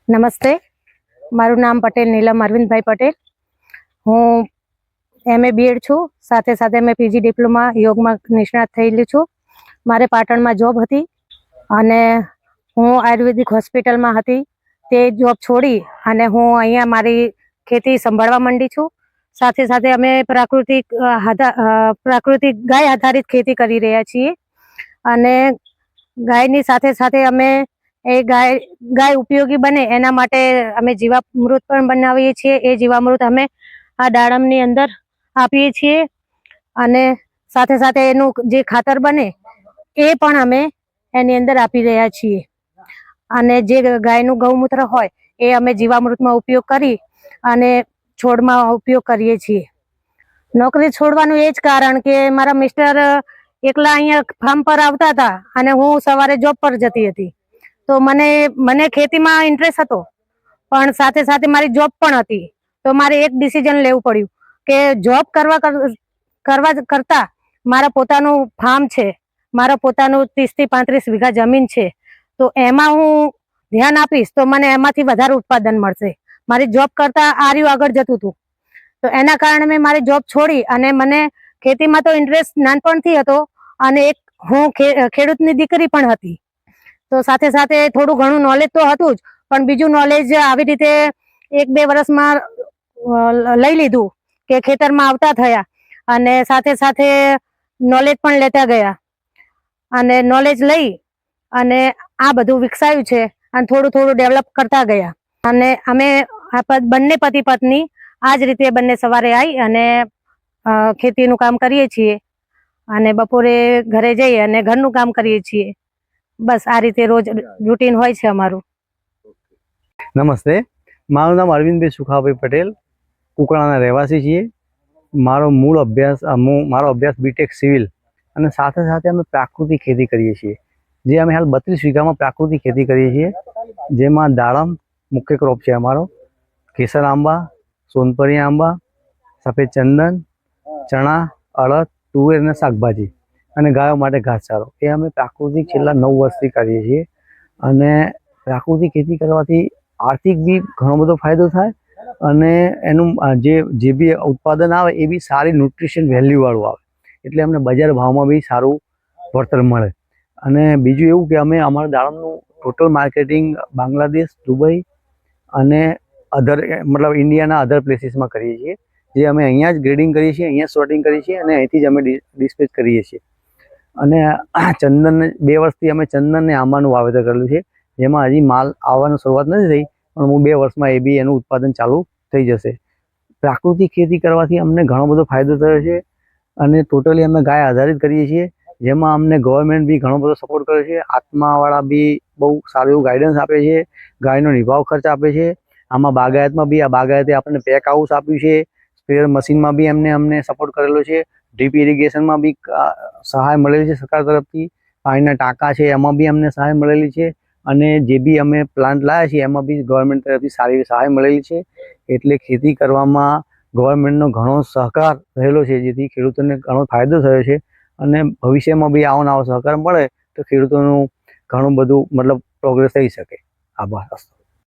નમસ્તે, મારું નામ પટેલ નીલમ અરવિંદભાઈ પટેલ. હું MA BEd છું, સાથે સાથે મેં PG ડિપ્લોમા યોગમાં નિષ્ણાત થયેલી છું. મારે પાટણમાં જોબ હતી અને હું આયુર્વેદિક હોસ્પિટલમાં હતી. તે જોબ છોડી અને હું અહીંયા મારી ખેતી સંભાળવા માંડી છું. સાથે સાથે અમે પ્રાકૃતિક ગાય આધારિત ખેતી કરી રહ્યા છીએ અને ગાયની સાથે સાથે અમે એ ગાય ઉપયોગી બને એના માટે અમે જીવામૃત પણ બનાવીએ છીએ. એ જીવામૃત અમે આ દાડમની અંદર આપીએ છીએ અને સાથે સાથે એનું જે ખાતર બને એ પણ અમે એની અંદર આપી રહ્યા છીએ. અને જે ગાયનું ગૌમૂત્ર હોય એ અમે જીવામૃતમાં ઉપયોગ કરી અને છોડમાં ઉપયોગ કરીએ છીએ. નોકરી છોડવાનું એ જ કારણ કે મારા મિસ્ટર એકલા અહીંયા ફાર્મ પર આવતા હતા અને હું સવારે જોબ પર જતી હતી. તો મને ખેતીમાં ઇન્ટરેસ્ટ હતો, પણ સાથે સાથે મારી જોબ પણ હતી. તો મારે એક ડિસિઝન લેવું પડ્યું કે જોબ કરવા કરતા મારા પોતાનું ફાર્મ છે, મારા પોતાનું 30 થી 35 વીઘા જમીન છે, તો એમાં હું ધ્યાન આપીશ તો મને એમાંથી વધારે ઉત્પાદન મળશે. મારી જોબ કરતા આર્યું આગળ જતું હતું, તો એના કારણે મેં મારી જોબ છોડી અને મને ખેતીમાં તો ઇન્ટરેસ્ટ નાનપણથી હતો અને એક હું ખેડૂતની દીકરી પણ હતી. તો સાથે સાથે થોડું ઘણું નોલેજ તો હતું જ, પણ બીજું નોલેજ આવી રીતે 1-2 વર્ષમાં લઈ લીધું કે ખેતરમાં આવતા થયા અને સાથે સાથે નોલેજ પણ લેતા ગયા અને નોલેજ લઈ અને આ બધું વિકસાવ્યું છે અને થોડું થોડું ડેવલપ કરતા ગયા. અને અમે બંને પતિ પત્ની આ જ રીતે બંને સવારે આવી અને ખેતીનું કામ કરીએ છીએ અને બપોરે ઘરે જઈએ અને ઘરનું કામ કરીએ છીએ. બસ આ રીતે રોજ રૂટીન હોય છે અમારું. નમસ્તે, મારું નામ અરવિંદભાઈ સુખાભાઈ પટેલ, કુકણાના રહેવાસી છીએ. મારો અભ્યાસ BTech સિવિલ અને સાથે સાથે અમે પ્રાકૃતિક ખેતી કરીએ છીએ. જે અમે હાલ 32 વીઘામાં પ્રાકૃતિક ખેતી કરીએ છીએ, જેમાં દાડમ મુખ્ય ક્રોપ છે અમારો, કેસર આંબા, સોનપરી આંબા, સફેદ ચંદન, ચણા, અડદ, તુવેર અને શાકભાજી અને ગાયો માટે ઘાસચારો. એ અમે પ્રાકૃતિક છેલ્લા 9 વર્ષથી કરીએ છીએ. અને પ્રાકૃતિક ખેતી કરવાથી આર્થિક બી ઘણો બધો ફાયદો થાય અને એનું જે બી ઉત્પાદન આવે એ બી સારી ન્યુટ્રિશન વેલ્યુવાળું આવે, એટલે અમને બજાર ભાવમાં બી સારું વળતર મળે. અને બીજું એવું કે અમે અમારા દાડમનું ટોટલ માર્કેટિંગ બાંગ્લાદેશ, દુબઈ અને ઇન્ડિયાના અધર પ્લેસીસમાં કરીએ છીએ. જે અમે અહીંયા જ ગ્રેડિંગ કરીએ છીએ, અહીંયા સોર્ટિંગ કરીએ છીએ અને અહીંથી જ અમે ડિસ્પેચ કરીએ છીએ. અને ચંદન 2 વર્ષથી અમે ચંદન ને આંબાનું વાવેતર કરેલું છે, જેમાં હજી માલ આવવાની શરૂઆત નથી થઈ, પણ 2 વર્ષમાં એ બી એનું ઉત્પાદન ચાલુ થઈ જશે. પ્રાકૃતિક ખેતી કરવાથી અમને ઘણો બધો ફાયદો થયો છે અને ટોટલી અમે ગાય આધારિત કરીએ છીએ, જેમાં અમને ગવર્મેન્ટ બી ઘણો બધો સપોર્ટ કરે છે. આત્માવાળા બી બહુ સારું એવું ગાઈડન્સ આપે છે, ગાયનો નિભાવ ખર્ચ આપે છે. આમાં બાગાયતમાં બી બાગાયતે આપણને પેક હાઉસ આપ્યું છે, સ્પ્રેયર મશીનમાં બી અમને સપોર્ટ કરેલો છે, ડ્રીપ ઇરિગેશનમાં બી સહાય મળેલી છે સરકાર તરફથી, પાણીના ટાંકા છે એમાં બી અમને સહાય મળેલી છે અને જે બી અમે પ્લાન્ટ લાવ્યા છીએ એમાં બી ગવર્મેન્ટ તરફથી સારી સહાય મળેલી છે. એટલે ખેતી કરવામાં ગવર્મેન્ટનો ઘણો સહકાર રહેલો છે, જેથી ખેડૂતોને ઘણો ફાયદો થયો છે અને ભવિષ્યમાં બી આવો સહકાર મળે તો ખેડૂતોનું ઘણું બધું પ્રોગ્રેસ થઈ શકે. આભાર.